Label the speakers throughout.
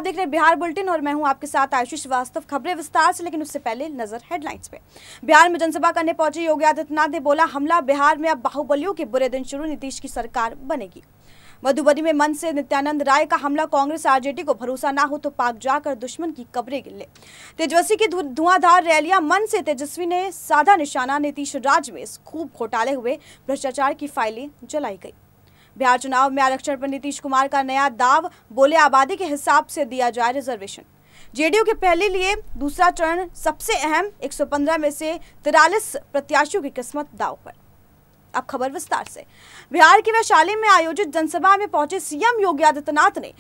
Speaker 1: आप देख रहे हैं बिहार बुलेटिन और मैं हूं आपके साथ आयुषी श्रीवास्तव। खबरें विस्तार से, लेकिन उससे पहले नजर हेडलाइंस पे। बिहार में जनसभा करने पहुंचे योगी आदित्यनाथ ने बोला, हमला बिहार में अब बाहुबलियों के बुरे दिन शुरू, नीतीश की सरकार बनेगी। मधुबनी में मन से नित्यानंद राय का हमला, कांग्रेस आरजेडी को भरोसा ना हो तो पाक जाकर दुश्मन की कब्रें गिन ले। तेजस्वी की धुआंधार रैलियां, मन से तेजस्वी ने साधा निशाना, नीतीश राज में खूब घोटाले हुए, भ्रष्टाचार की फाइलें जलाई गई। बिहार चुनाव में आरक्षण पर नीतीश कुमार का नया दाव, बोले आबादी के हिसाब से दिया जाए रिजर्वेशन। जेडीयू के पहले लिए दूसरा चरण सबसे अहम, 115 में से 43 प्रत्याशियों की किस्मत दाव पर। अब खबर विस्तार से। बिहार के वैशाली में आयोजित जनसभा में पहुंचे सीएम योगी आदित्यनाथ ने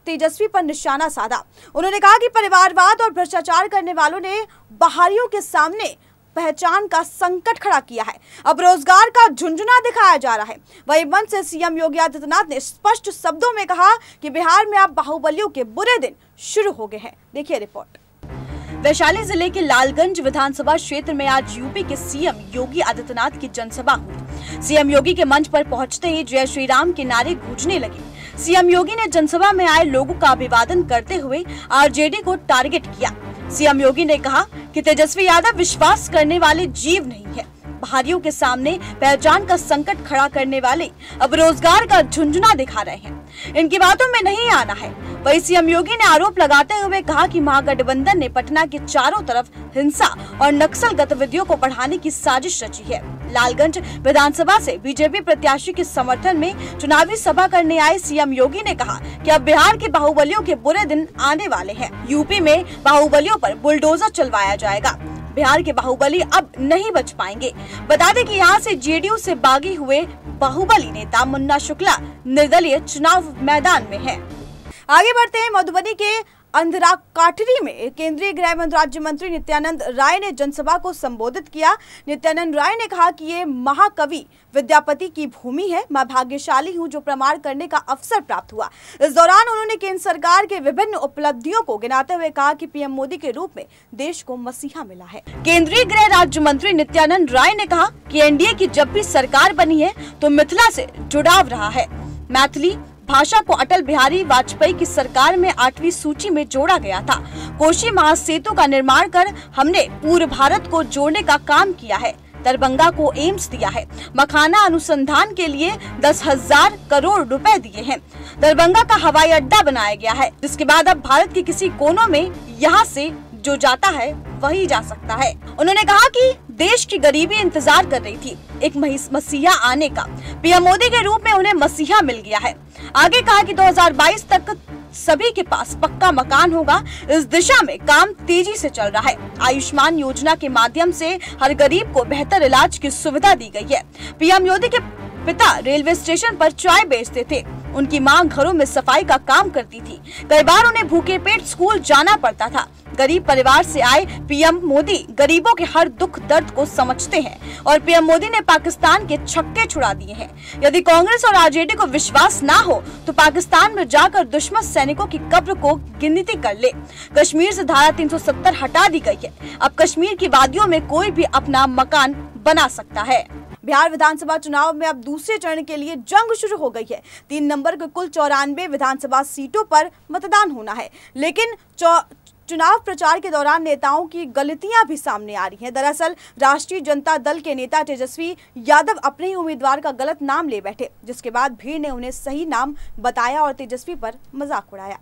Speaker 1: तेजस्वी पर निशाना साधा। उन्होंने कहा कि परिवारवाद और भ्रष्टाचार करने वालों ने बाहरियों के सामने पहचान का संकट खड़ा किया है, अब रोजगार का झुंझुना दिखाया जा रहा है। वहीं मंच से सीएम योगी आदित्यनाथ ने स्पष्ट शब्दों में कहा कि बिहार में अब बाहुबलियों के बुरे दिन शुरू हो गए हैं। देखिए रिपोर्ट। वैशाली जिले के लालगंज विधानसभा क्षेत्र में आज यूपी के सीएम योगी आदित्यनाथ की जनसभा हुई। सीएम योगी के मंच पर पहुंचते ही जय श्री राम के नारे गूंजने लगे। सीएम योगी ने जनसभा में आए लोगों का अभिवादन करते हुए आरजेडी को टारगेट किया। सीएम योगी ने कहा कि तेजस्वी यादव विश्वास करने वाले जीव नहीं है, बाहरियों के सामने पहचान का संकट खड़ा करने वाले अब रोजगार का झुंझुना दिखा रहे हैं, इनकी बातों में नहीं आना है। वहीं सीएम योगी ने आरोप लगाते हुए कहा कि महागठबंधन ने पटना के चारों तरफ हिंसा और नक्सल गतिविधियों को बढ़ाने की साजिश रची है। लालगंज विधानसभा से बीजेपी प्रत्याशी के समर्थन में चुनावी सभा करने आए सीएम योगी ने कहा कि अब बिहार के बाहुबलियों के बुरे दिन आने वाले हैं। यूपी में बाहुबलियों पर बुलडोजर चलवाया जाएगा, बिहार के बाहुबली अब नहीं बच पाएंगे। बता दें कि यहाँ से जेडीयू से बागी हुए बाहुबली नेता मुन्ना शुक्ला निर्दलीय चुनाव मैदान में है। आगे बढ़ते हैं। मधुबनी के अंधरा काठरी में केंद्रीय गृह राज्य मंत्री नित्यानंद राय ने जनसभा को संबोधित किया। नित्यानंद राय ने कहा कि ये महाकवि विद्यापति की भूमि है, मैं भाग्यशाली हूं जो प्रमाण करने का अवसर प्राप्त हुआ। इस दौरान उन्होंने केंद्र सरकार के विभिन्न उपलब्धियों को गिनाते हुए कहा कि पीएम मोदी के रूप में देश को मसीहा मिला है। केंद्रीय गृह राज्य मंत्री नित्यानंद राय ने कहा कि एनडीए की जब भी सरकार बनी है तो मिथिला से जुड़ाव रहा है। मैथिली भाषा को अटल बिहारी वाजपेयी की सरकार में 8वीं सूची में जोड़ा गया था। कोशी महासेतु का निर्माण कर हमने पूर्व भारत को जोड़ने का काम किया है। दरभंगा को एम्स दिया है। मखाना अनुसंधान के लिए 10,000 करोड़ रुपए दिए हैं। दरभंगा का हवाई अड्डा बनाया गया है, जिसके बाद अब भारत के किसी कोनों में यहाँ से जो जाता है वही जा सकता है। उन्होंने कहा कि देश की गरीबी इंतजार कर रही थी एक मसीहा आने का, पीएम मोदी के रूप में उन्हें मसीहा मिल गया है। आगे कहा कि 2022 तक सभी के पास पक्का मकान होगा, इस दिशा में काम तेजी से चल रहा है। आयुष्मान योजना के माध्यम से हर गरीब को बेहतर इलाज की सुविधा दी गई है। पीएम मोदी के पिता रेलवे स्टेशन पर चाय बेचते थे, उनकी मां घरों में सफाई का काम करती थी। कई बार उन्हें भूखे पेट स्कूल जाना पड़ता था। गरीब परिवार से आए पीएम मोदी गरीबों के हर दुख दर्द को समझते हैं और पीएम मोदी ने पाकिस्तान के छक्के छुड़ा दिए हैं। यदि कांग्रेस और आरजेडी को विश्वास ना हो तो पाकिस्तान में जाकर दुश्मन सैनिकों की कब्र को गिनती कर ले। कश्मीर से धारा 370 हटा दी गई है, अब कश्मीर की वादियों में कोई भी अपना मकान बना सकता है। बिहार विधानसभा चुनाव में अब दूसरे चरण के लिए जंग शुरू हो गई है। 3 नंबर के कुल 94 विधानसभा सीटों पर मतदान होना है, लेकिन चुनाव प्रचार के दौरान नेताओं की गलतियां भी सामने आ रही हैं। दरअसल राष्ट्रीय जनता दल के नेता तेजस्वी यादव अपने ही उम्मीदवार का गलत नाम ले बैठे, जिसके बाद भीड़ ने उन्हें सही नाम बताया और तेजस्वी पर मजाक उड़ाया।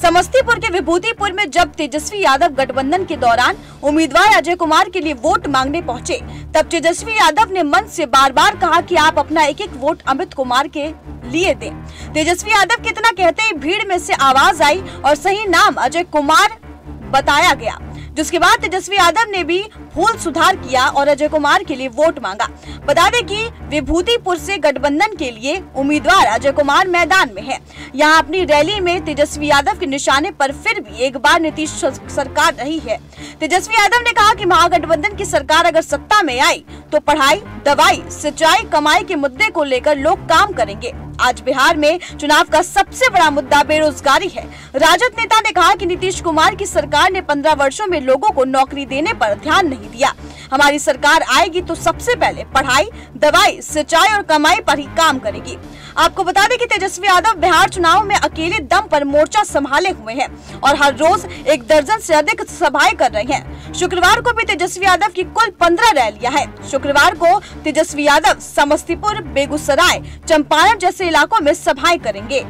Speaker 1: समस्तीपुर के विभूतिपुर में जब तेजस्वी यादव गठबंधन के दौरान उम्मीदवार अजय कुमार के लिए वोट मांगने पहुंचे, तब तेजस्वी यादव ने मंच से बार-बार कहा कि आप अपना एक-एक वोट अमित कुमार के लिए दें। तेजस्वी यादव कितना कहते ही भीड़ में से आवाज आई और सही नाम अजय कुमार बताया गया, जिसके बाद तेजस्वी यादव ने भी भूल सुधार किया और अजय कुमार के लिए वोट मांगा। बता दें कि विभूतिपुर से गठबंधन के लिए उम्मीदवार अजय कुमार मैदान में है। यहां अपनी रैली में तेजस्वी यादव के निशाने पर फिर भी एक बार नीतीश सरकार रही है। तेजस्वी यादव ने कहा कि महागठबंधन की सरकार अगर सत्ता में आई तो पढ़ाई, दवाई, सिंचाई, कमाई के मुद्दे को लेकर लोग काम करेंगे। आज बिहार में चुनाव का सबसे बड़ा मुद्दा बेरोजगारी है। राजद नेता ने कहा कि नीतीश कुमार की सरकार ने 15 वर्षों में लोगों को नौकरी देने पर ध्यान नहीं दिया। हमारी सरकार आएगी तो सबसे पहले पढ़ाई, दवाई, सिंचाई और कमाई पर ही काम करेगी। आपको बता दें कि तेजस्वी यादव बिहार चुनाव में अकेले दम पर मोर्चा संभाले हुए हैं और हर रोज 1 दर्जन से अधिक सभाएं कर रहे हैं। शुक्रवार को भी तेजस्वी यादव की कुल 15 रैलियां हैं। शुक्रवार को तेजस्वी यादव समस्तीपुर, बेगूसराय, चंपारण जैसे इलाकों में सभाएं करेंगे।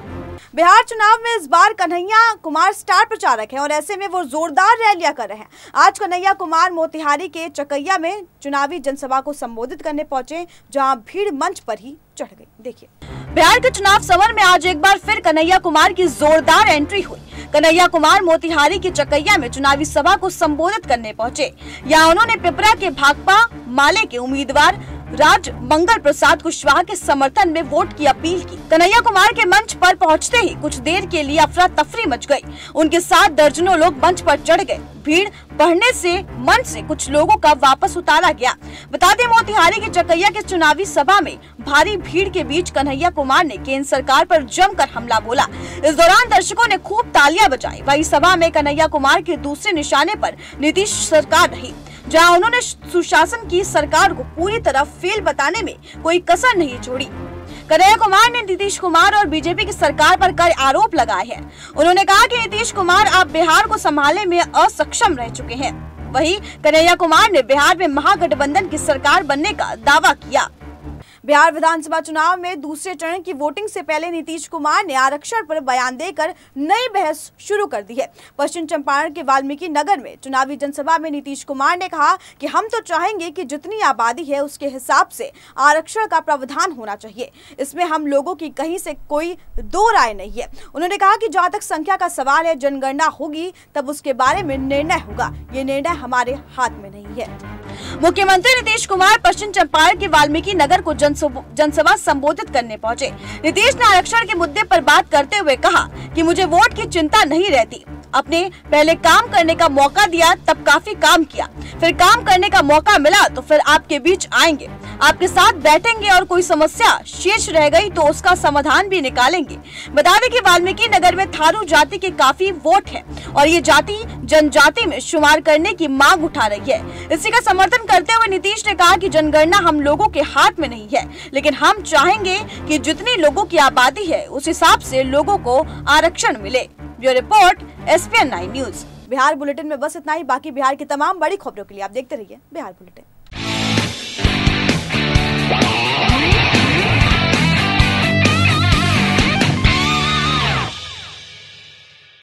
Speaker 1: बिहार चुनाव में इस बार कन्हैया कुमार स्टार प्रचारक हैं और ऐसे में वो जोरदार रैलियां कर रहे हैं। आज कन्हैया कुमार मोतिहारी के चकैया में चुनावी जनसभा को संबोधित करने पहुंचे, जहां भीड़ मंच पर ही चढ़ गई। देखिए, बिहार के चुनाव समर में आज एक बार फिर कन्हैया कुमार की जोरदार एंट्री हुई। कन्हैया कुमार मोतिहारी के चकैया में चुनावी सभा को संबोधित करने पहुंचे। यहाँ उन्होंने पिपरा के भाकपा माले के उम्मीदवार राज मंगल प्रसाद कुशवाहा के समर्थन में वोट की अपील की। कन्हैया कुमार के मंच पर पहुंचते ही कुछ देर के लिए अफरा तफरी मच गई। उनके साथ दर्जनों लोग मंच पर चढ़ गए। भीड़ बढ़ने से मंच से कुछ लोगों का वापस उतारा गया। बता दें, मोतिहारी के चकैया के चुनावी सभा में भारी भीड़ के बीच कन्हैया कुमार ने केंद्र सरकार पर जमकर हमला बोला। इस दौरान दर्शकों ने खूब तालियां बजाई। वही सभा में कन्हैया कुमार के दूसरे निशाने पर नीतीश सरकार रही, जहां उन्होंने सुशासन की सरकार को पूरी तरह फेल बताने में कोई कसर नहीं छोड़ी। कन्हैया कुमार ने नीतीश कुमार और बीजेपी की सरकार पर कई आरोप लगाए हैं। उन्होंने कहा कि नीतीश कुमार आप बिहार को संभालने में असक्षम रह चुके हैं। वहीं कन्हैया कुमार ने बिहार में महागठबंधन की सरकार बनने का दावा किया। बिहार विधानसभा चुनाव में दूसरे चरण की वोटिंग से पहले नीतीश कुमार ने आरक्षण पर बयान देकर नई बहस शुरू कर दी है। पश्चिम चंपारण के वाल्मीकि नगर में चुनावी जनसभा में नीतीश कुमार ने कहा कि हम तो चाहेंगे कि जितनी आबादी है उसके हिसाब से आरक्षण का प्रावधान होना चाहिए। इसमें हम लोगों की कहीं से कोई दो राय नहीं है। उन्होंने कहा कि जहां तक संख्या का सवाल है, जनगणना होगी तब उसके बारे में निर्णय होगा। ये निर्णय हमारे हाथ में नहीं है। मुख्यमंत्री नीतीश कुमार पश्चिम चंपारण के वाल्मीकि नगर को जनसभा संबोधित करने पहुंचे। नीतीश ने आरक्षण के मुद्दे पर बात करते हुए कहा कि मुझे वोट की चिंता नहीं रहती। अपने पहले काम करने का मौका दिया तब काफी काम किया, फिर काम करने का मौका मिला तो फिर आपके बीच आएंगे, आपके साथ बैठेंगे और कोई समस्या शेष रह गई तो उसका समाधान भी निकालेंगे। बता दें कि वाल्मीकि नगर में थारू जाति के काफी वोट है और ये जाति जनजाति में शुमार करने की मांग उठा रही है। इसी का समर्थन करते हुए नीतीश ने कहा कि जनगणना हम लोगों के हाथ में नहीं है, लेकिन हम चाहेंगे कि जितनी लोगों की आबादी है उस हिसाब से लोगों को आरक्षण मिले। Bureau report, SPN 9 news. Bihar bulletin में बस इतना ही। बाकी बिहार की तमाम बड़ी खबरों के लिए आप देखते रहिए बिहार बुलेटिन।